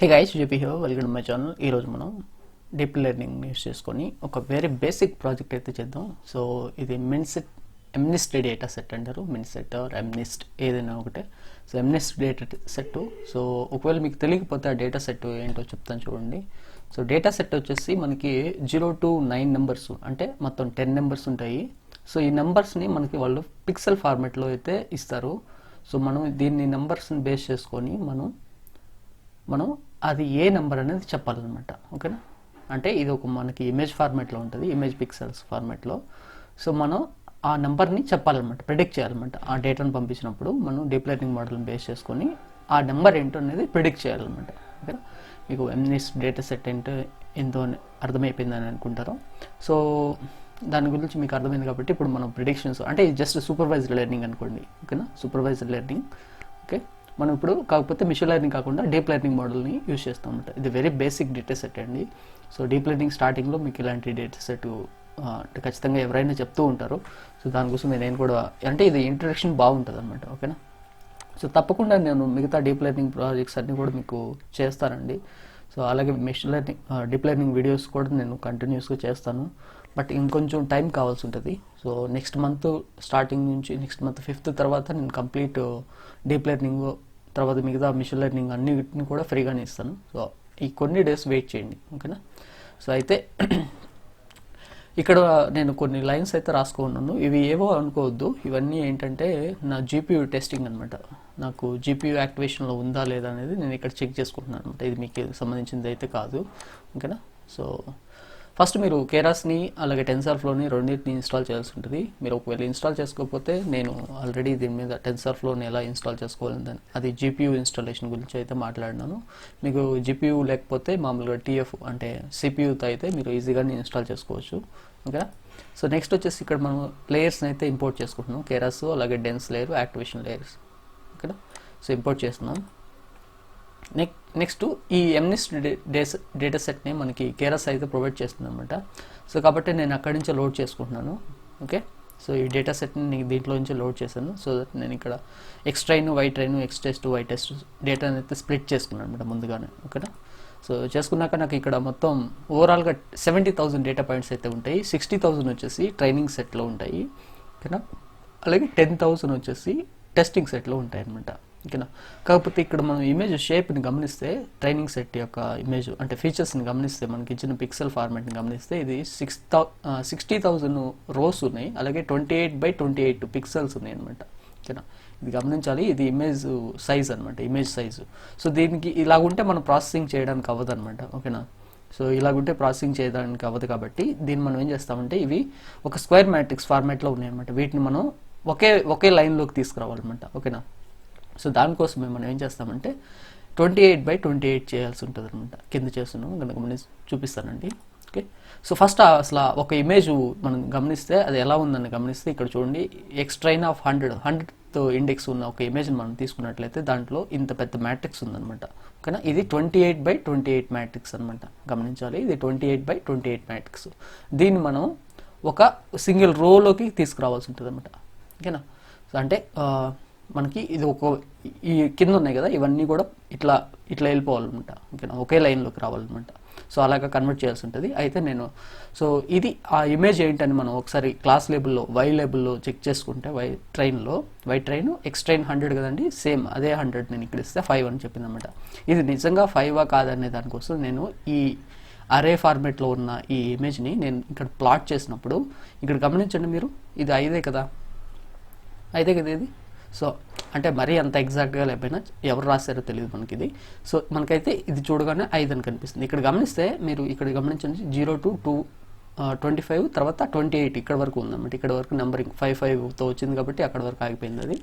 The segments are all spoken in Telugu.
Hey guys, JP here, welcome to my channel. ఈరోజు మనం డీప్ లెర్నింగ్ యూస్ చేసుకొని ఒక వెరీ బేసిక్ ప్రాజెక్ట్ అయితే చేద్దాం. సో ఇది MNIST డేటా సెట్ అంటారు. MNIST ఆర్ MNIST ఏదైనా ఒకటే. So MNIST data set. So ఒకవేళ మీకు తెలియకపోతే ఆ డేటా సెట్ ఏంటో చెప్తాను చూడండి. సో డేటా సెట్ వచ్చేసి మనకి 0 to 9 నెంబర్స్, అంటే మొత్తం 10 నెంబర్స్ ఉంటాయి. సో ఈ నెంబర్స్ని మనకి వాళ్ళు పిక్సెల్ ఫార్మాట్లో అయితే ఇస్తారు. సో మనం దీన్ని నెంబర్స్ని బేస్ చేసుకొని మనం అది ఏ నెంబర్ అనేది చెప్పాలన్నమాట. ఓకేనా, అంటే ఇది ఒక మనకి ఇమేజ్ ఫార్మాట్లో ఉంటుంది, ఇమేజ్ పిక్సెల్స్ ఫార్మాట్లో. సో మనం ఆ నెంబర్ని చెప్పాలన్నమాట, ప్రిడిక్ట్ చేయాలన్నమాట. ఆ డేటాను పంపించినప్పుడు మనం డీప్ లెర్నింగ్ మోడల్ని బేస్ చేసుకొని ఆ నెంబర్ ఏంటో అనేది ప్రిడిక్ట్ చేయాలన్నమాట. ఓకేనా, మీకు MNIST డేటా సెట్ ఏంటో ఎంతో అర్థమైపోయిందని అనుకుంటారు. సో దాని గురించి మీకు అర్థమైంది కాబట్టి ఇప్పుడు మనం ప్రిడిక్షన్స్, అంటే ఇది జస్ట్ సూపర్వైజ్డ్ లెర్నింగ్ అనుకోండి. ఓకేనా, సూపర్వైజ్డ్ లెర్నింగ్. ఓకే, మనం ఇప్పుడు కాకపోతే మిషన్ లెర్నింగ్ కాకుండా డీప్ లెర్నింగ్ మోడల్ని యూజ్ చేస్తాం అనమాట. ఇది వెరీ బేసిక్ డేటా సెట్ అండి. సో డీప్ లెర్నింగ్ స్టార్టింగ్లో మీకు ఇలాంటి డేటా సెట్ ఖచ్చితంగా ఎవరైనా చెప్తూ ఉంటారు. సో దానికోసం నేను కూడా, అంటే ఇది ఇంట్రడక్షన్ బాగుంటుంది అనమాట. ఓకేనా, సో తప్పకుండా నేను మిగతా డీప్ లెర్నింగ్ ప్రాజెక్ట్స్ అన్నీ కూడా మీకు చేస్తానండి. సో అలాగే machine learning deep learning videos కూడా నేను కంటిన్యూస్గా చేస్తాను. బట్ ఇంకొంచెం టైం కావాల్సి ఉంటుంది. సో నెక్స్ట్ మంత్ స్టార్టింగ్ నుంచి నెక్స్ట్ మంత్ 5th తర్వాత నేను కంప్లీట్ డీప్ లెర్నింగ్ తర్వాత మిగతా మిషన్ లెర్నింగ్ అన్నిటిని కూడా ఫ్రీగానే ఇస్తాను. సో ఈ కొన్ని డేస్ వెయిట్ చేయండి. ఓకేనా, సో అయితే ఇక్కడ నేను కొన్ని లైన్స్ అయితే రాసుకున్నాను. ఇవి ఏవో అనుకోవద్దు, ఇవన్నీ ఏంటంటే నా GPU టెస్టింగ్ అనమాట. నాకు GPU యాక్టివేషన్లో ఉందా లేదా అనేది నేను ఇక్కడ చెక్ చేసుకుంటున్నాను అనమాట. ఇది మీకు సంబంధించింది అయితే కాదు. ఓకేనా, సో ఫస్ట్ మీరు కేరాస్ని అలాగే టెన్సర్ఫ్లోని రెండింటిని ఇన్స్టాల్ చేయాల్సి ఉంటుంది. మీరు ఒకవేళ ఇన్స్టాల్ చేసుకోకపోతే నేను ఆల్రెడీ దీని మీద టెన్సర్ఫ్లోని ఎలా ఇన్స్టాల్ చేసుకోవాలని అది GPU ఇన్స్టాలేషన్ గురించి అయితే మాట్లాడినాను. మీకు GPU లేకపోతే మామూలుగా TF అంటే CPUతో అయితే మీరు ఈజీగానే ఇన్స్టాల్ చేసుకోవచ్చు. ఓకేనా, సో నెక్స్ట్ వచ్చేసి ఇక్కడ మనం లేయర్స్ని అయితే ఇంపోర్ట్ చేసుకుంటున్నాం. కేరాస్ అలాగే డెన్స్ లేయర్, యాక్టివేషన్ లేయర్స్. ఓకేనా, సో ఇంపోర్ట్ చేస్తున్నాం. నెక్స్ట్ ఈ MNIST డేటా సెట్ని మనకి కేరాస్ అయితే ప్రొవైడ్ చేస్తుంది అనమాట. సో కాబట్టి నేను అక్కడి నుంచే లోడ్ చేసుకుంటున్నాను. ఓకే, సో ఈ డేటా సెట్ని నేను దీంట్లో నుంచి లోడ్ చేశాను. సో దట్ నేను ఇక్కడ X train, Y train, X test, Y test డేటాని అయితే స్ప్లిట్ చేసుకున్నాను అనమాట ముందుగానే. ఓకేనా, సో చేసుకున్నాక నాకు ఇక్కడ మొత్తం ఓవరాల్గా 70,000 డేటా పాయింట్స్ అయితే ఉంటాయి. 60,000 వచ్చేసి ట్రైనింగ్ సెట్లో ఉంటాయి. ఓకేనా, అలాగే 10,000 వచ్చేసి టెస్టింగ్ సెట్లో ఉంటాయి అనమాట. ఓకేనా, కాకపోతే ఇక్కడ మనం ఇమేజ్ షేప్ని గమనిస్తే, ట్రైనింగ్ సెట్ యొక్క ఇమేజ్ అంటే ఫీచర్స్ని గమనిస్తే, మనకి ఇచ్చిన పిక్సెల్ ఫార్మాట్ని గమనిస్తే ఇది 60,000 రోస్ ఉన్నాయి, అలాగే 28x28 పిక్సెల్స్ ఉన్నాయి అనమాట. ఓకేనా, ఇది గమనించాలి. ఇది ఇమేజ్ సైజ్ అనమాట, ఇమేజ్ సైజు. సో దీనికి ఇలాగుంటే మనం ప్రాసెసింగ్ చేయడానికి అవ్వదు అనమాట. ఓకేనా, సో ఇలాగుంటే ప్రాసెసింగ్ చేయడానికి అవ్వదు కాబట్టి దీన్ని మనం ఏం చేస్తామంటే, ఇవి ఒక స్క్వేర్ మ్యాట్రిక్స్ ఫార్మాట్లో ఉన్నాయన్నమాట. వీటిని మనం ఒకే లైన్లోకి తీసుకురావాలన్నమాట. ఓకేనా, సో దానికోసమే మనం ఏం చేస్తామంటే 28x28 చేయాల్సి ఉంటుంది అనమాట. కింద చేస్తున్నాం కనుక చూపిస్తానండి. ఓకే, సో ఫస్ట్ అసలు ఒక ఇమేజ్ మనం గమనిస్తే అది ఎలా ఉందని గమనిస్తే ఇక్కడ చూడండి, X ట్రైన్ ఆఫ్ 100తో ఇండెక్స్ ఉన్న ఒక ఇమేజ్ని మనం తీసుకున్నట్లయితే దాంట్లో ఇంత పెద్ద మ్యాట్రిక్స్ ఉందన్నమాట. ఓకేనా, ఇది 28x28 మ్యాట్రిక్స్ అనమాట. గమనించాలి, ఇది 28x28 మ్యాట్రిక్స్. దీన్ని మనం ఒక సింగిల్ రోలోకి తీసుకురావాల్సి ఉంటుంది అనమాట. ఓకేనా, సో అంటే మనకి ఇది ఈ కింద ఉన్నాయి కదా, ఇవన్నీ కూడా ఇట్లా వెళ్ళిపోవాలన్నమాట. ఓకేనా, ఒకే లైన్లోకి రావాలన్నమాట. సో అలాగా కన్వర్ట్ చేయాల్సి ఉంటుంది. అయితే సో ఇది ఆ ఇమేజ్ ఏంటని మనం ఒకసారి క్లాస్ లేబుల్లో Y లేబుల్లో చెక్ చేసుకుంటే, Y ట్రైన్ X ట్రైన్ 100 కదండి, సేమ్ అదే 100 నేను ఇక్కడ ఇస్తే 5 అని చెప్పింది అనమాట. ఇది నిజంగా 5 కాదనే దానికోసం నేను ఈ అరే ఫార్మేట్లో ఉన్న ఈ ఇమేజ్ని నేను ఇక్కడ ప్లాట్ చేసినప్పుడు ఇక్కడ గమనించండి మీరు, ఇది 5 కదా ఇది. సో అంటే మరీ అంత ఎగ్జాక్ట్గా లేకపోయినా ఎవరు రాశారో తెలియదు మనకి ఇది. సో మనకైతే ఇది చూడగానే 5 అని కనిపిస్తుంది. ఇక్కడ గమనిస్తే మీరు ఇక్కడ గమనించండి, 0 to 25 తర్వాత 28 ఇక్కడ వరకు ఉందన్నమాట. ఇక్కడ వరకు నెంబరింగ్ 5తో వచ్చింది కాబట్టి అక్కడ వరకు ఆగిపోయింది అది.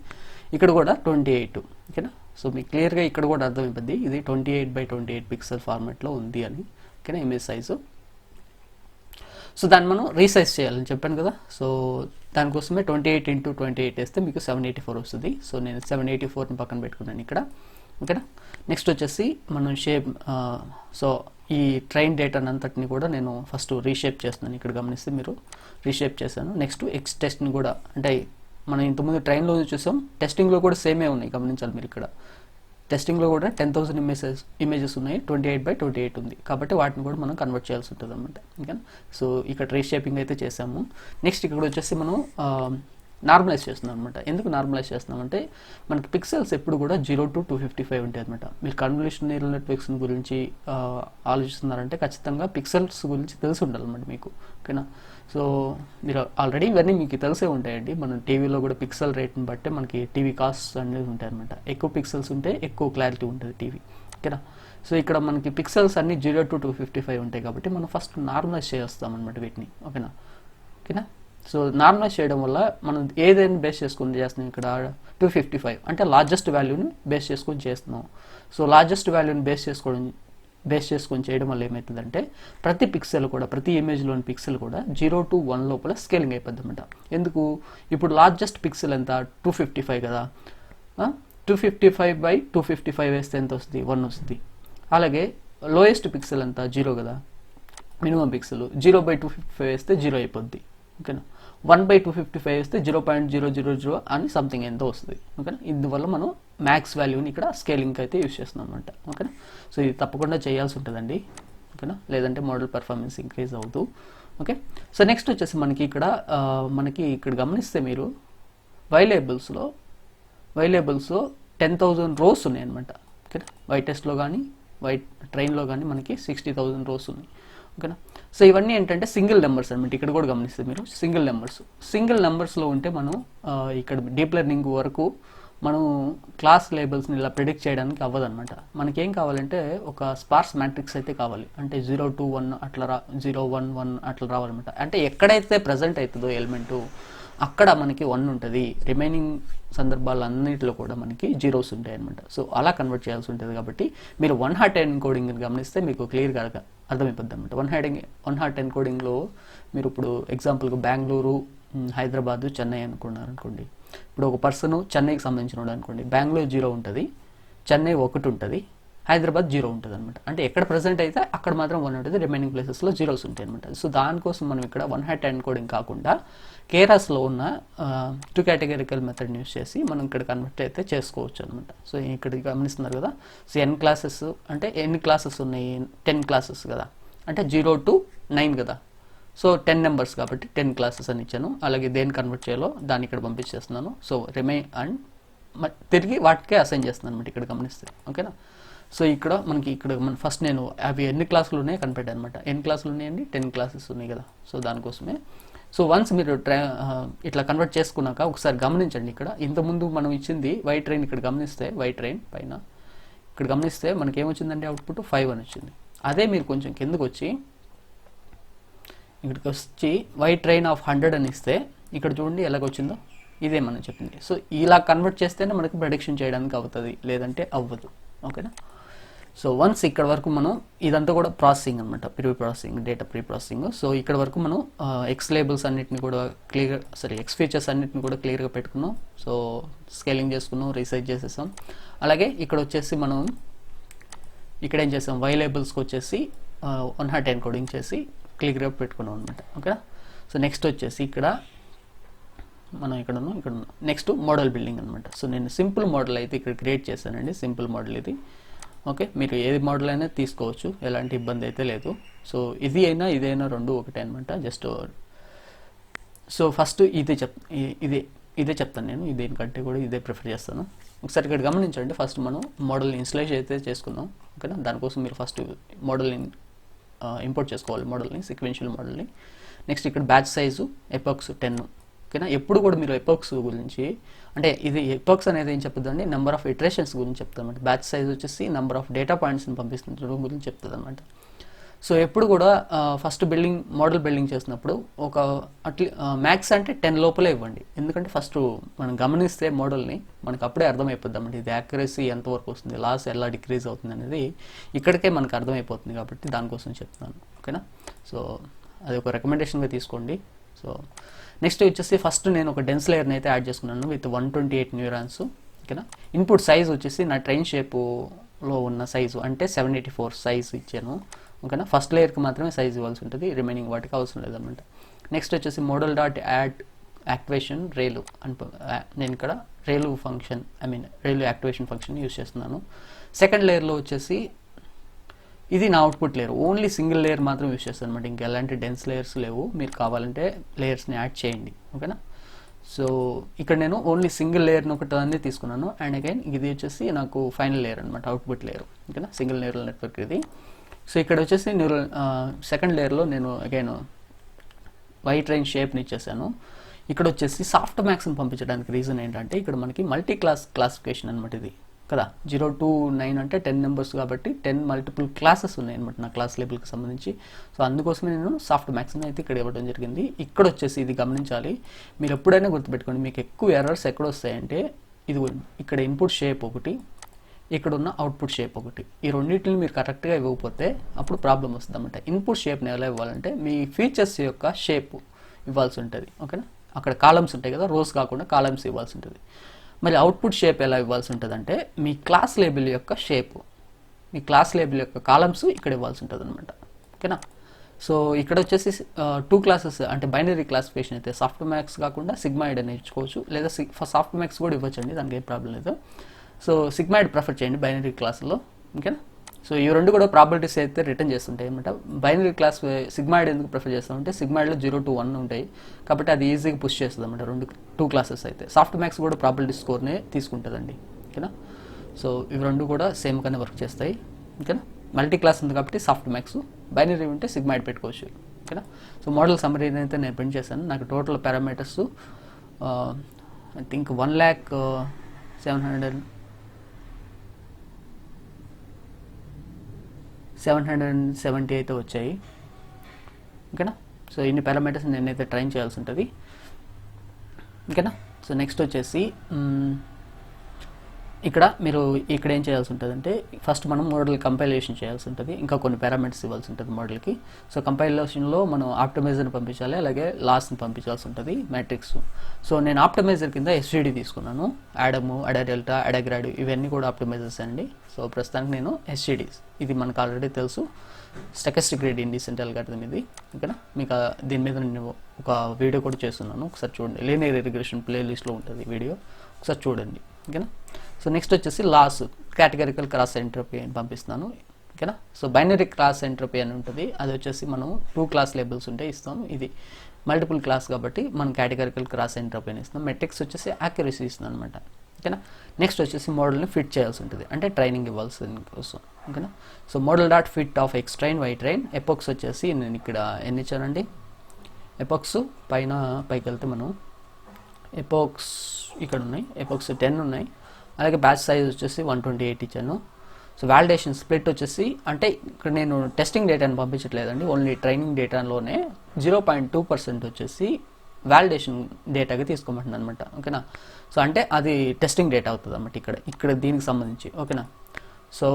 ఇక్కడ కూడా 28. ఓకేనా, సో మీకు క్లియర్గా ఇక్కడ కూడా అర్థమైపోద్ది, ఇది 28x28 పిక్సెల్ ఫార్మాట్లో ఉంది అని. ఓకేనా, ఇమేజ్ సైజు. సో దాన్ని మనం రీసైజ్ చేయాలని చెప్పాను కదా. సో దానికోసమే 28x28 వేస్తే మీకు 784 వస్తుంది. సో నేను 784ని పక్కన పెట్టుకున్నాను ఇక్కడ. ఓకేనా, నెక్స్ట్ వచ్చేసి మనం సో ఈ ట్రైన్ డేటాని అంతటిని కూడా నేను ఫస్ట్ రీషేప్ చేస్తున్నాను. ఇక్కడ గమనిస్తే మీరు రీషేప్ చేశాను. నెక్స్ట్ X టెస్ట్ని కూడా, అంటే మనం ఇంతకుముందు ట్రైన్లో చూసాం, టెస్టింగ్లో కూడా సేమే ఉన్నాయి, గమనించాలి మీరు ఇక్కడ. టెస్టింగ్లో కూడా 10,000 ఇమేజెస్ ఉన్నాయి, 28x28 ఉంది, కాబట్టి వాటిని కూడా మనం కన్వర్ట్ చేయాల్సి ఉంటుంది అనమాట. ఓకేనా. సో ఇక్కడ రీషేపింగ్ అయితే చేసాము. నెక్స్ట్ ఇక్కడ వచ్చేసి మనం నార్మలైజ్ చేస్తున్నాం అనమాట. ఎందుకు నార్మలైజ్ చేస్తున్నామంటే మనకి పిక్సెల్స్ ఎప్పుడు కూడా 0 to 255 ఉంటాయి అనమాట. మీరు కన్వల్యూషన్ న్యూరల్ నెట్వర్క్స్ గురించి ఆలోచిస్తున్నారంటే ఖచ్చితంగా పిక్సెల్స్ గురించి తెలిసి ఉండాలన్నమాట మీకు. ఓకేనా. సో మీరు ఆల్రెడీ ఇవన్నీ మీకు తెలిసే ఉంటాయండి. మనం టీవీలో కూడా పిక్సెల్ రేట్ని బట్టే మనకి టీవీ కాస్ట్ అనేది ఉంటాయి అనమాట. ఎక్కువ పిక్సెల్స్ ఉంటే ఎక్కువ క్లారిటీ ఉంటుంది టీవీ. ఓకేనా. సో ఇక్కడ మనకి పిక్సెల్స్ అన్ని 0 to 255 ఉంటాయి కాబట్టి మనం ఫస్ట్ నార్మలైజ్ చేస్తాం అనమాట వీటిని. ఓకేనా. ఓకేనా. సో నార్మలైజ్ చేయడం వల్ల మనం ఏదైనా బేస్ చేసుకుని చేస్తున్నాం. ఇక్కడ 255 అంటే లార్జెస్ట్ వాల్యూని బేస్ చేసుకొని చేస్తున్నాం. సో లార్జెస్ట్ వాల్యూని బేస్ చేసుకొని చేయడం వల్ల ఏమవుతుందంటే ప్రతి పిక్సెల్ కూడా, ప్రతి ఇమేజ్లోని పిక్సెల్ కూడా 0 to 1 లోపల స్కేలింగ్ అయిపోద్ది అనమాట. ఎందుకు, ఇప్పుడు లార్జెస్ట్ పిక్సెల్ ఎంత 255 కదా, 255/255 వేస్తే ఎంత వస్తుంది, 1 వస్తుంది. అలాగే లోయెస్ట్ పిక్సెల్ ఎంత 0 కదా, మినిమం పిక్సెల్ 0/255 వేస్తే 0 అయిపోద్ది. ఓకేనా. 1/255 వేస్తే 0.000 అని సంథింగ్ ఎంతో వస్తుంది. ఓకేనా. ఇందువల్ల మనం మ్యాక్స్ వాల్యూని ఇక్కడ స్కేలింగ్ అయితే యూస్ చేస్తున్నాం అనమాట. ఓకేనా. సో ఇది తప్పకుండా చేయాల్సి ఉంటుందండి. ఓకేనా. లేదంటే మోడల్ పర్ఫార్మెన్స్ ఇంక్రీజ్ అవుతూ. ఓకే. సో నెక్స్ట్ వచ్చేసి మనకి ఇక్కడ గమనిస్తే మీరు వైలేబుల్స్లో 10,000 రోస్ ఉన్నాయి అనమాట. ఓకేనా. వైటెస్ట్లో కానీ ట్రైన్లో కానీ మనకి 60,000 రోస్ ఉన్నాయి. ఓకేనా. సో ఇవన్నీ ఏంటంటే సింగిల్ నెంబర్స్ అనమాట. ఇక్కడ కూడా గమనిస్తే మీరు సింగిల్ నెంబర్స్లో ఉంటే మనం ఇక్కడ డీప్ లెర్నింగ్ వరకు మనం క్లాస్ లేబుల్స్ని ఇలా ప్రిడిక్ట్ చేయడానికి అవ్వదు అనమాట. మనకేం కావాలంటే ఒక స్పార్స్ మ్యాట్రిక్స్ అయితే కావాలి. అంటే 0 to 1 అట్లా 0 1 1 అట్లా రావాలన్నమాట. అంటే ఎక్కడైతే ప్రజెంట్ అవుతుందో ఎలిమెంటు అక్కడ మనకి 1 ఉంటుంది, రిమైనింగ్ సందర్భాలన్నింటిలో కూడా మనకి జీరోస్ ఉంటాయి అనమాట. సో అలా కన్వర్ట్ చేయాల్సి ఉంటుంది. కాబట్టి మీరు 1 హాట్ ఎన్కోడింగ్ గమనిస్తే మీకు క్లియర్గా అర్థమైపోద్ది అనమాట. 1 హాట్ ఎన్కోడింగ్లో మీరు ఇప్పుడు ఎగ్జాంపుల్గా బెంగళూరు, హైదరాబాదు, చెన్నై అనుకోండి. ఇప్పుడు ఒక పర్సన్ చెన్నైకి సంబంధించిన వాడు అనుకోండి, బెంగళూరు 0 ఉంటుంది, చెన్నై 1 ఉంటుంది, హైదరాబాద్ 0 ఉంటుంది అనమాట. అంటే ఎక్కడ ప్రజెంట్ అయితే అక్కడ మాత్రం 1 ఉంటుంది, రిమైనింగ్ ప్లేసెస్లో జీరోస్ ఉంటాయి అనమాట. సో దానికోసం మనం ఇక్కడ 1 హాట్ ఎన్కోడింగ్ కాకుండా కేరాస్లో ఉన్న 2 కేటగిరికల్ మెథడ్ని యూస్ చేసి మనం ఇక్కడ కన్వర్ట్ అయితే చేసుకోవచ్చు అనమాట. సో ఇక్కడ గమనిస్తున్నారు కదా. సో n క్లాసెస్ అంటే ఎన్ని క్లాసెస్ ఉన్నాయి, 10 క్లాసెస్ కదా, అంటే 0 to 9 కదా. సో 10 నెంబర్స్ కాబట్టి 10 క్లాసెస్ అని ఇచ్చాను. అలాగే దేన్ని కన్వర్ట్ చేయాలో దాన్ని ఇక్కడ పంపించేస్తున్నాను. సో తిరిగి వాటికే అసైన్ చేస్తున్నాను అనమాట ఇక్కడ గమనిస్తే. ఓకేనా. సో మన ఫస్ట్ నేను అవి ఎన్ని క్లాసులు ఉన్నాయో కనిపెట్టాను అనమాట. ఎన్ని క్లాసులు ఉన్నాయండి, 10 క్లాసెస్ ఉన్నాయి కదా. సో దానికోసమే. సో వన్స్ మీరు ఇట్లా కన్వర్ట్ చేసుకున్నాక ఒకసారి గమనించండి. ఇక్కడ ఇంతకుముందు మనం ఇచ్చింది వై ట్రైన్, ఇక్కడ గమనిస్తే వై ట్రైన్ పైన ఇక్కడ గమనిస్తే మనకి ఏమొచ్చిందంటే అవుట్పుట్ 5 అని వచ్చింది. అదే మీరు కొంచెం కిందకు వచ్చి ఇక్కడికి వచ్చి వై ట్రైన్ ఆఫ్ 100 అని ఇస్తే ఇక్కడ చూడండి ఎలాగొచ్చిందో, ఇదే మనం చెప్పింది. సో ఇలా కన్వర్ట్ చేస్తేనే మనకి ప్రెడిక్షన్ చేయడానికి అవుతుంది, లేదంటే అవ్వదు. ఓకేనా. సో వన్స్ ఇక్కడ వరకు మనం ఇదంతా కూడా ప్రాసెసింగ్ అనమాట, డేటా ప్రీ ప్రాసెసింగ్. సో ఇక్కడ వరకు మనం ఎక్స్ లేబుల్స్ అన్నిటిని కూడా ఎక్స్ ఫీచర్స్ అన్నిటిని కూడా క్లియర్గా పెట్టుకున్నాం. సో స్కేలింగ్ చేసుకున్నాం, రీసైజ్ చేసేసాం. అలాగే ఇక్కడ వచ్చేసి మనం ఇక్కడ ఏం చేసాం, వై లేబుల్స్కి వచ్చేసి 1 హాట్ ఎన్కోడింగ్ చేసి క్లియర్గా పెట్టుకున్నాం అనమాట. ఓకేనా. సో నెక్స్ట్ వచ్చేసి ఇక్కడ నెక్స్ట్ మోడల్ బిల్డింగ్ అనమాట. సో నేను సింపుల్ మోడల్ అయితే ఇక్కడ క్రియేట్ చేశానండి. సింపుల్ మోడల్ ఇది. ఓకే. మీరు ఏది మోడల్ అయినా తీసుకోవచ్చు, ఎలాంటి ఇబ్బంది అయితే లేదు. సో ఇదైనా రెండు ఒకటే అనమాట. జస్ట్ సో ఫస్ట్ ఇదే చెప్తాను నేను. దేనికంటే కూడా ఇదే ప్రిఫర్ చేస్తాను. ఒకసారి ఇక్కడ గమనించండి. ఫస్ట్ మనం మోడల్ని ఇన్స్టలేట్ అయితే చేసుకుందాం. ఓకేనా. దానికోసం మీరు ఫస్ట్ మోడల్ని ఇంపోర్ట్ చేసుకోవాలి, మోడల్ని, సీక్వెన్షియల్ మోడల్ని. నెక్స్ట్ ఇక్కడ బ్యాచ్ సైజు ఎపాక్స్ 10. ఓకేనా. ఎప్పుడు కూడా మీరు ఎపాక్స్ గురించి, అంటే ఇది ఎపాక్స్ అనేది ఏం చెప్తుందండి, నెంబర్ ఆఫ్ ఇటరేషన్స్ గురించి చెప్తుంది అనమాట. బ్యాచ్ సైజ్ వచ్చేసి నెంబర్ ఆఫ్ డేటా పాయింట్స్ని పంపిస్తున్న గురించి చెప్తుంది అనమాట. సో ఎప్పుడు కూడా ఫస్ట్ మోడల్ బిల్డింగ్ చేసినప్పుడు ఒక మ్యాక్స్ అంటే 10 లోపలే ఇవ్వండి. ఎందుకంటే ఫస్ట్ మనం గమనిస్తే మోడల్ని మనకు అప్పుడే అర్థమైపోద్ది అన్నమాట. ఇది యాక్యురసీ ఎంతవరకు వస్తుంది, లాస్ ఎలా డిక్రీజ్ అవుతుంది అనేది ఇక్కడికే మనకు అర్థమైపోతుంది. కాబట్టి దానికోసం చెప్తున్నాను. ఓకేనా. సో అది ఒక రికమెండేషన్గా తీసుకోండి. సో నెక్స్ట్ వచ్చేసి ఫస్ట్ నేను ఒక డెన్స్ లేయర్ని అయితే యాడ్ చేసుకున్నాను విత్ 128 న్యూరాన్స్. ఓకేనా. ఇన్పుట్ సైజ్ వచ్చేసి నా ట్రైన్ షేప్లో ఉన్న సైజు అంటే 784 సైజ్ ఇచ్చాను. ఓకేనా. ఫస్ట్ లేయర్కి మాత్రమే సైజ్ ఇవ్వాల్సి ఉంటుంది, రిమైనింగ్ వాటికి అవసరం లేదన్నమాట. నెక్స్ట్ వచ్చేసి మోడల్ డాట్ యాడ్ యాక్టివేషన్ రేలు అని నేను ఇక్కడ రేలు ఫంక్షన్ రేలు యాక్టివేషన్ ఫంక్షన్ యూస్ చేస్తున్నాను. సెకండ్ లేయర్లో వచ్చేసి ఇది నా output layer, only single layer మాత్రం యూస్ చేస్తాను అనమాట. ఇంకా ఎలాంటి డెన్స్ లేయర్స్ లేవు, మీరు కావాలంటే లేయర్స్ని యాడ్ చేయండి. ఓకేనా. సో ఇక్కడ నేను ఓన్లీ సింగిల్ లేయర్ని ఒకటి తీసుకున్నాను. అండ్ అగైన్ ఇది వచ్చేసి నాకు ఫైనల్ లేయర్ అనమాట, అవుట్పుట్ లేయర్. ఓకేనా, సింగిల్ న్యూరల్ నెట్వర్క్ ఇది. సో ఇక్కడ వచ్చేసి సెకండ్ లేయర్లో నేను అగైన్ వైట్ రేంజ్ షేప్ని ఇచ్చేసాను. ఇక్కడ వచ్చేసి సాఫ్ట్ మ్యాక్స్ని పంపించడానికి రీజన్ ఏంటంటే ఇక్కడ మనకి మల్టీ క్లాస్ క్లాసిఫికేషన్ అనమాట ఇది కదా. 0 to 9 అంటే 10 నెంబర్స్ కాబట్టి 10 మల్టిపుల్ క్లాసెస్ ఉన్నాయి అనమాట నా క్లాస్ లేబుల్కి సంబంధించి. సో అందుకోసమే నేను సాఫ్ట్ మ్యాక్స్ని అయితే ఇక్కడ ఇవ్వడం జరిగింది. ఇక్కడ వచ్చేసి ఇది గమనించాలి, మీరు ఎప్పుడైనా గుర్తుపెట్టుకోండి, మీకు ఎక్కువ ఎర్రర్స్ ఎక్కడ వస్తాయంటే ఇది ఇక్కడ ఇన్పుట్ షేప్ ఒకటి, ఇక్కడ ఉన్న అవుట్పుట్ షేప్ ఒకటి, ఈ రెండింటిని మీరు కరెక్ట్గా ఇవ్వకపోతే అప్పుడు ప్రాబ్లం వస్తుంది అనమాట. ఇన్పుట్ షేప్ని ఎలా ఇవ్వాలంటే మీ ఫీచర్స్ యొక్క షేప్ ఇవ్వాల్సి ఉంటుంది. ఓకేనా, అక్కడ కాలమ్స్ ఉంటాయి కదా, రోస్ కాకుండా కాలమ్స్ ఇవ్వాల్సి ఉంటుంది. మరి అవుట్పుట్ షేప్ ఎలా ఇవ్వాల్సి ఉంటుంది అంటే మీ క్లాస్ లేబుల్ యొక్క షేప్, మీ క్లాస్ లేబుల్ యొక్క కాలమ్స్ ఇక్కడ ఇవ్వాల్సి ఉంటుంది అనమాట. ఓకేనా. సో ఇక్కడ వచ్చేసి 2 క్లాసెస్ అంటే బైనరీ క్లాసిఫికేషన్ అయితే సాఫ్ట్ మ్యాక్స్ కాకుండా సిగ్మాయిడ్ అని ఇచ్చుకోవచ్చు, లేదా సాఫ్ట్ మ్యాక్స్ కూడా ఇవ్వచ్చండి, దానికి ఏం ప్రాబ్లం లేదు. సో సిగ్మాయిడ్ ప్రిఫర్ చేయండి బైనరీ క్లాసులో. ఓకేనా. సో ఈ రెండు కూడా ప్రాబిలిటీస్ అయితే రిటర్న్ చేస్తుంటాయి అనమాట. బైనరీ క్లాస్ సిగ్మాయిడ్ ఎందుకు ప్రిఫర్ చేస్తామంటే సిగ్మాయిడ్లో 0 to 1 ఉంటాయి కాబట్టి అది ఈజీగా పుష్ చేస్తుంది అనమాట 2 క్లాసెస్ అయితే. సాఫ్ట్ మ్యాక్స్ కూడా ప్రాబిలిటీ స్కోర్నే తీసుకుంటుందండి. ఓకేనా. సో ఇవి రెండు కూడా సేమ్గానే వర్క్ చేస్తాయి. ఓకేనా. మల్టీ క్లాస్ ఉంది కాబట్టి సాఫ్ట్ మ్యాక్స్, బైనరీ ఉంటే సిగ్మాయిడ్ పెట్టుకోవచ్చు. ఓకేనా. సో మోడల్ సమ్మరీ అయితే నేను ప్రింట్ చేశాను. నాకు టోటల్ పారామీటర్స్ ఐ థింక్ 1,770 అయితే వచ్చాయి. ఓకేనా. సో ఇన్ని పారామీటర్స్ నేనైతే ట్రైన్ చేయాల్సి ఉంటుంది. ఓకేనా. సో నెక్స్ట్ వచ్చేసి ఇక్కడ ఏం చేయాల్సి ఉంటుంది అంటే ఫస్ట్ మనం మోడల్ కంపైలేషన్ చేయాల్సి ఉంటుంది, ఇంకా కొన్ని పారామీటర్స్ ఇవ్వాల్సి ఉంటుంది మోడల్కి. సో కంపైలేషన్లో మనం ఆప్టిమైజర్ని పంపించాలి, అలాగే లాస్ని పంపించాల్సి ఉంటుంది, మ్యాట్రిక్స్. సో నేను ఆప్టిమైజర్ కింద ఎస్జీడీ తీసుకున్నాను, యాడము, అడాడెల్టా, అడాగ్రాడ్ ఇవన్నీ కూడా ఆప్టిమైజర్స్ అండి. సో ప్రస్తుతానికి నేను ఎస్జీడీస్, ఇది మనకు ఆల్రెడీ తెలుసు, స్టాటిస్టిక్ గ్రేడియంట్ డీసెంట్ అల్గారిథం ఇది. ఓకేనా. మీకు దీని మీద నేను ఒక వీడియో కూడా చేస్తున్నాను, ఒకసారి చూడండి, లీనియర్ రిగ్రెషన్ ప్లేలిస్ట్లో ఉంటుంది వీడియో, ఒకసారి చూడండి. ఓకేనా. సో నెక్స్ట్ వచ్చేసి లాస్, కేటగిరికల్ క్రాస్ ఎంట్రోపీ అని పంపిస్తున్నాను. ఓకేనా. సో బైనరీ క్రాస్ ఎంట్రోపీ అని ఉంటుంది, అది వచ్చేసి మనం 2 క్లాస్ లేబుల్స్ ఉంటే ఇస్తాం, ఇది మల్టిపుల్ క్లాస్ కాబట్టి మనం కేటగిరికల్ క్రాస్ ఎంట్రోపీ అని ఇస్తాం. మెట్రిక్స్ వచ్చేసి యాక్యురసీ ఇస్తుంది అనమాట. ఓకేనా. నెక్స్ట్ వచ్చేసి మోడల్ని ఫిట్ చేయాల్సి ఉంటుంది, అంటే ట్రైనింగ్ ఇవ్వాల్సిన కోసం. ఓకేనా. So model dot fit of X train, Y train, epochs వచ్చేసి నేను ఇక్కడ ఎన్ని ఇచ్చానండి, ఎపోక్స్ పైకి వెళ్తే మనం ఎపోక్స్ ఇక్కడ ఉన్నాయి, ఎపోక్స్ 10 ఉన్నాయి. అలాగే బ్యాచ్ సైజ్ వచ్చేసి 128 ఇచ్చాను. సో వాలిడేషన్ స్ప్లిట్ వచ్చేసి అంటే ఇక్కడ నేను టెస్టింగ్ డేటాని పంపించట్లేదండి, ఓన్లీ ట్రైనింగ్ డేటాలోనే 0.2% వచ్చేసి వాలిడేషన్ డేటాగా తీసుకోమంటున్నాను అనమాట. ఓకేనా. సో అంటే అది టెస్టింగ్ డేటా అవుతుంది అన్నమాట ఇక్కడ దీనికి సంబంధించి. ఓకేనా. సో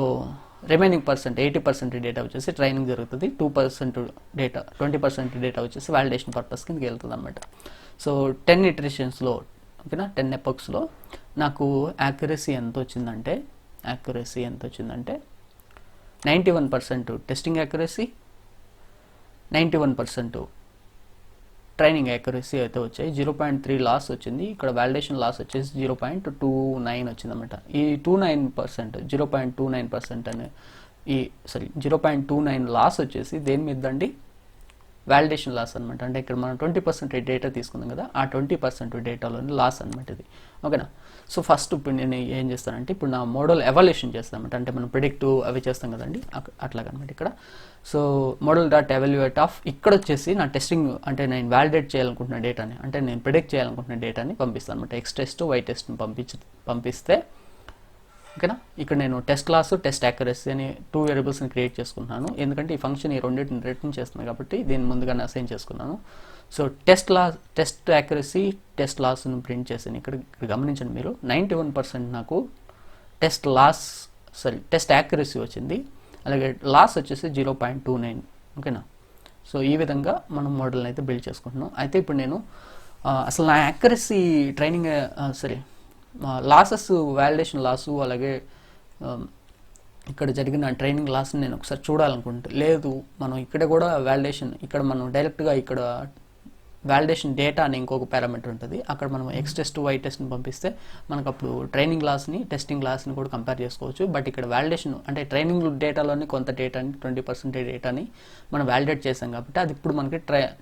రిమైనింగ్ 80% డేటా వచ్చేసి ట్రైనింగ్ జరుగుతుంది, 2% డేటా 20% డేటా వచ్చేసి వాలిడేషన్ పర్పస్ కిందకి వెళ్తుంది అనమాట. సో 10 ఇటరేషన్స్లో, ఓకేనా, 10 ఎపోక్స్లో నాకు యాక్యురసీ ఎంత వచ్చిందంటే 91% టెస్టింగ్ యాక్యురసీ, 91% ట్రైనింగ్ యాక్యురసీ అయితే వచ్చాయి. 0.3 లాస్ వచ్చింది, ఇక్కడ వాలిడేషన్ లాస్ వచ్చేసి 0.29 వచ్చిందన్నమాట. ఈ 0.29% అనే 0.29 లాస్ వచ్చేసి దేని మీద అండి, వాలిడేషన్ లాస్ అనమాట. అంటే ఇక్కడ మనం 20% డేటా తీసుకుందాం కదా, ఆ 20% డేటాలోని లాస్ అనమాట ఇది. ఓకేనా. సో ఫస్ట్ ఇప్పుడు నేను ఏం చేస్తానంటే ఇప్పుడు నా మోడల్ ఎవాల్యుయేషన్ చేస్తానమాట, అంటే మనం ప్రిడిక్టివ్ అవి చేస్తాం కదండి అట్లాగనమాట ఇక్కడ. So model dot evaluate of, ఇక్కడ వచ్చేసి నా టెస్టింగ్ అంటే నేను వ్యాలిడేట్ చేయాలనుకుంటున్న డేటాని, అంటే నేను ప్రిడిక్ట్ చేయాలనుకుంటున్న డేటాని పంపిస్తాను అనమాట. ఎక్స్ టెస్ట్, వై టెస్ట్ని పంపిస్తే ఓకేనా. ఇక్కడ నేను టెస్ట్ క్లాసు, టెస్ట్ యాక్యురసీ అని 2 వేరియబుల్స్ని క్రియేట్ చేసుకుంటున్నాను, ఎందుకంటే ఈ ఫంక్షన్ ఈ రెండింటిని రిటర్న్ చేస్తుంది కాబట్టి దీన్ని ముందుగానే అసైన్ చేసుకున్నాను. So test accuracy, test లాస్ను print చేసాను. ఇక్కడ గమనించండి మీరు, 91% నాకు టెస్ట్ యాక్యురసీ వచ్చింది, అలాగే లాస్ వచ్చేసి 0.29. ఓకేనా. సో ఈ విధంగా మనం మోడల్ని అయితే బిల్డ్ చేసుకుంటున్నాం. అయితే ఇప్పుడు నేను అసలు నా accuracy training losses, validation loss, అలాగే ఇక్కడ జరిగిన ట్రైనింగ్ లాస్ని నేను ఒకసారి చూడాలనుకుంటే, లేదు మనం ఇక్కడ కూడా వాలిడేషన్, ఇక్కడ మనం డైరెక్ట్గా ఇక్కడ వాలిడేషన్ డేటా అని ఇంకొక పారామీటర్ ఉంటుంది. అక్కడ మనం ఎక్స్ టెస్ట్ వై టెస్ట్ని పంపిస్తే మనకు అప్పుడు ట్రైనింగ్ లాస్ని టెస్టింగ్ లాస్ని కూడా కంపేర్ చేసుకోవచ్చు. బట్ ఇక్కడ వాలిడేషన్ అంటే ట్రైనింగ్ డేటాలోని కొంత డేటాని 20% డేటాని మనం వ్యాలిడేట్ చేసాం కాబట్టి అది ఇప్పుడు మనకి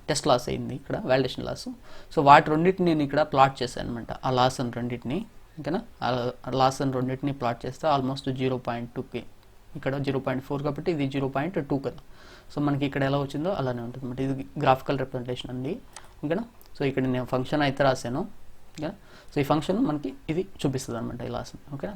టెస్ట్ లాస్ అయింది, ఇక్కడ వాలిడేషన్ లాస్. సో వాటి రెండింటిని నేను ఇక్కడ ప్లాట్ చేశాను అనమాట, ఆ లాస్ అని రెండింటిని. ఓకేనా, ఆ లాస్ అని రెండింటిని ప్లాట్ చేస్తే ఆల్మోస్ట్ 0.2కి, ఇక్కడ 0.4 కాబట్టి ఇది 0.2 కదా. సో మనకి ఇక్కడ ఎలా వచ్చిందో అలానే ఉంటుంది అనమాట. ఇది గ్రాఫికల్ రిప్రజెంటేషన్ అండి. ఓకేనా, సో ఇక్కడ నేను ఫంక్షన్ అయితే రాశాను. ఓకేనా, సో ఈ ఫంక్షన్ మనకి ఇది చూపిస్తుంది అనమాట ఈ లాస్ని. ఓకేనా,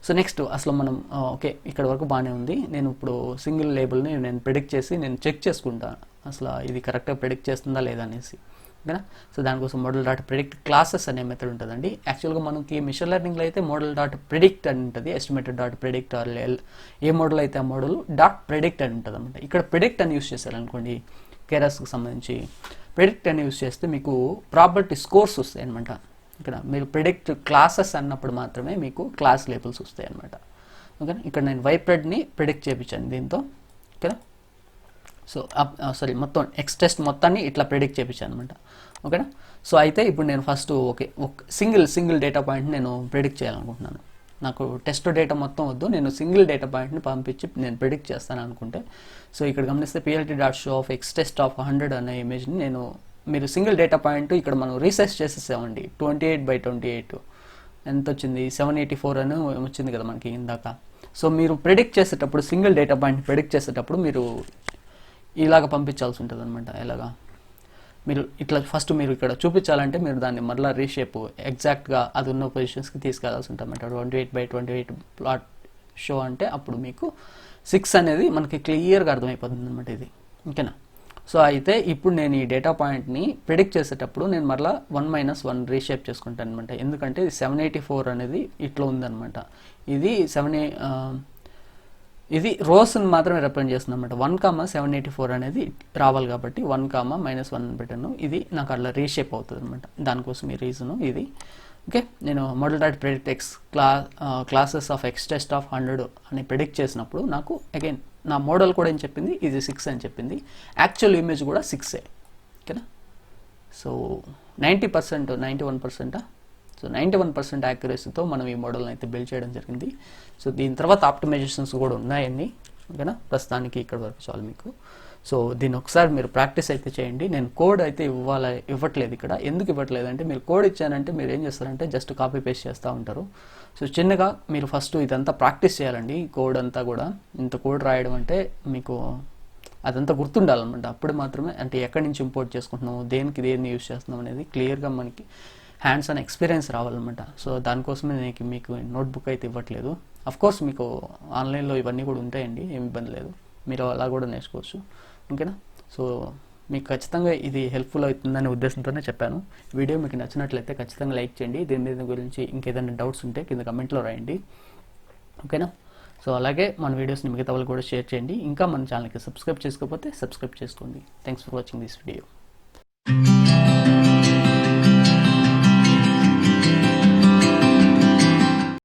సో నెక్స్ట్ అసలు మనం ఓకే ఇక్కడ వరకు బాగానే ఉంది. నేను ఇప్పుడు సింగిల్ లేబుల్ని నేను ప్రిడిక్ట్ చేసి నేను చెక్ చేసుకుంటాను అసలు ఇది కరెక్ట్గా ప్రిడిక్ట్ చేస్తుందా లేదా అనేసి. ఓకేనా, సో దానికోసం మోడల్ డాట్ ప్రిడిక్ట్ క్లాసెస్ అనే మెథడ్ ఉంటుందండి. యాక్చువల్గా మనకి మిషన్ లెర్నింగ్లో అయితే మోడల్ డాట్ ప్రిడిక్ట్ అని ఉంటుంది, estimated dot predict or a model అయితే ఆ మోడల్ డాట్ ప్రిడిక్ట్ అని ఉంటుంది అనమాట. ఇక్కడ ప్రిడిక్ట్ అని యూస్ చేశారనుకోండి, కేరస్కి సంబంధించి ప్రిడిక్ట్ అని యూస్ చేస్తే మీకు ప్రాబిలిటీ స్కోర్స్ వస్తాయి అనమాట. ఇక్కడ మీరు ప్రిడిక్ట్ క్లాసెస్ అన్నప్పుడు మాత్రమే మీకు క్లాస్ లేబుల్స్ వస్తాయి అనమాట. ఓకేనా, ఇక్కడ నేను వైప్రెడ్ని ప్రిడిక్ట్ చేయించాను దీంతో. ఓకేనా, సో సారీ మొత్తం ఎక్స్ టెస్ట్ మొత్తాన్ని ఇట్లా ప్రిడిక్ట్ చేయించాను అనమాట. ఓకేనా, సో అయితే ఇప్పుడు నేను ఫస్ట్ ఒక సింగిల్ డేటా పాయింట్ నేను ప్రిడిక్ట్ చేయాలనుకుంటున్నాను. నాకు టెస్ట్ డేటా మొత్తం వద్దు, నేను సింగిల్ డేటా పాయింట్ని పంపించి నేను ప్రిడిక్ట్ చేస్తాను అనుకుంటే, సో ఇక్కడ గమనిస్తే PLT dot show off X test of 100 అనే ఇమేజ్ని మీరు సింగిల్ డేటా పాయింట్ ఇక్కడ మనం రీసెర్చ్ చేసేసామండి. 28/28 ఎంత వచ్చింది, 784 అని వచ్చింది కదా మనకి ఇందాక. సో మీరు ప్రిడిక్ట్ చేసేటప్పుడు సింగిల్ డేటా పాయింట్ ప్రిడిక్ట్ చేసేటప్పుడు మీరు ఇలాగ పంపించాల్సి ఉంటుంది అనమాట. ఎలాగా మీరు ఇట్లా ఫస్ట్ మీరు ఇక్కడ చూపించాలంటే మీరు దాన్ని మరలా రీషేప్ ఎగ్జాక్ట్గా అది ఉన్న పొజిషన్స్కి తీసుకెళ్లాల్సి ఉంటుంది అనమాట. 28/28 ప్లాట్ షో అంటే అప్పుడు మీకు 6 అనేది మనకి క్లియర్గా అర్థమైపోతుంది అనమాట ఇది. ఓకేనా, సో అయితే ఇప్పుడు నేను ఈ డేటా పాయింట్ని ప్రిడిక్ట్ చేసేటప్పుడు నేను మరలా 1 - 1 రీషేప్ చేసుకుంటాను అనమాట. ఎందుకంటే 784 అనేది ఇట్లా ఉందన్నమాట. ఇది రోస్ని మాత్రమే రిప్రజెంట్ చేస్తుంది అనమాట. 1,784 అనేది రావాలి కాబట్టి 1, పెట్టాను. ఇది నాకు అట్లా రీషేప్ అవుతుంది అనమాట. దానికోసం ఈ రీజను ఇది. ఓకే, నేను model dot predict X classes of X test of 100 అని ప్రిడిక్ట్ చేసినప్పుడు నాకు అగైన్ నా మోడల్ కూడా ఏం చెప్పింది, ఇది 6 అని చెప్పింది. యాక్చువల్ ఇమేజ్ కూడా 6. ఓకేనా, సో 90%, 91%, సో 91% యాక్యురసీతో మనం ఈ మోడల్ని అయితే బిల్డ్ చేయడం జరిగింది. సో దీని తర్వాత ఆప్టిమైజేషన్స్ కూడా ఉన్నాయండి. ఓకేనా, ప్రస్తుతానికి ఇక్కడ వరకు చాలు మీకు. సో దీన్ని ఒకసారి మీరు ప్రాక్టీస్ అయితే చేయండి. నేను కోడ్ అయితే ఇవ్వట్లేదు ఇక్కడ. ఎందుకు ఇవ్వట్లేదు అంటే మీరు కోడ్ ఇచ్చానంటే మీరు ఏం చేస్తారంటే జస్ట్ కాపీ పేస్ట్ చేస్తూ ఉంటారు. సో చిన్నగా మీరు ఫస్ట్ ఇదంతా ప్రాక్టీస్ చేయాలండి. ఈ కోడ్ అంతా కూడా ఇంత కోడ్ రాయడం అంటే మీకు అదంతా గుర్తుండాలన్నమాట. అప్పుడు మాత్రమే అంటే ఎక్కడి నుంచి ఇంపోర్ట్ చేసుకుంటున్నాము, దేన్ని యూజ్ చేస్తున్నాం అనేది క్లియర్గా మనకి హ్యాండ్స్ ఆన్ ఎక్స్పీరియన్స్ రావాలన్నమాట. సో దానికోసమే నేను మీకు నోట్బుక్ అయితే ఇవ్వట్లేదు. అఫ్కోర్స్ మీకు ఆన్లైన్లో ఇవన్నీ కూడా ఉంటాయండి, ఏమి ఇబ్బంది లేదు, మీరు అలా కూడా నేర్చుకోవచ్చు. ఓకేనా, సో మీకు ఖచ్చితంగా ఇది హెల్ప్ఫుల్ అవుతుందనే ఉద్దేశంతోనే చెప్పాను. వీడియో మీకు నచ్చినట్లయితే ఖచ్చితంగా లైక్ చేయండి. దీని మీద గురించి ఇంకేదైనా డౌట్స్ ఉంటే కింద కమెంట్లో రాయండి. ఓకేనా, సో అలాగే మన వీడియోస్ని మిగతా వాళ్ళు కూడా షేర్ చేయండి. ఇంకా మన ఛానల్కి సబ్స్క్రైబ్ చేసుకోకపోతే సబ్స్క్రైబ్ చేసుకోండి. Thanks for watching this video.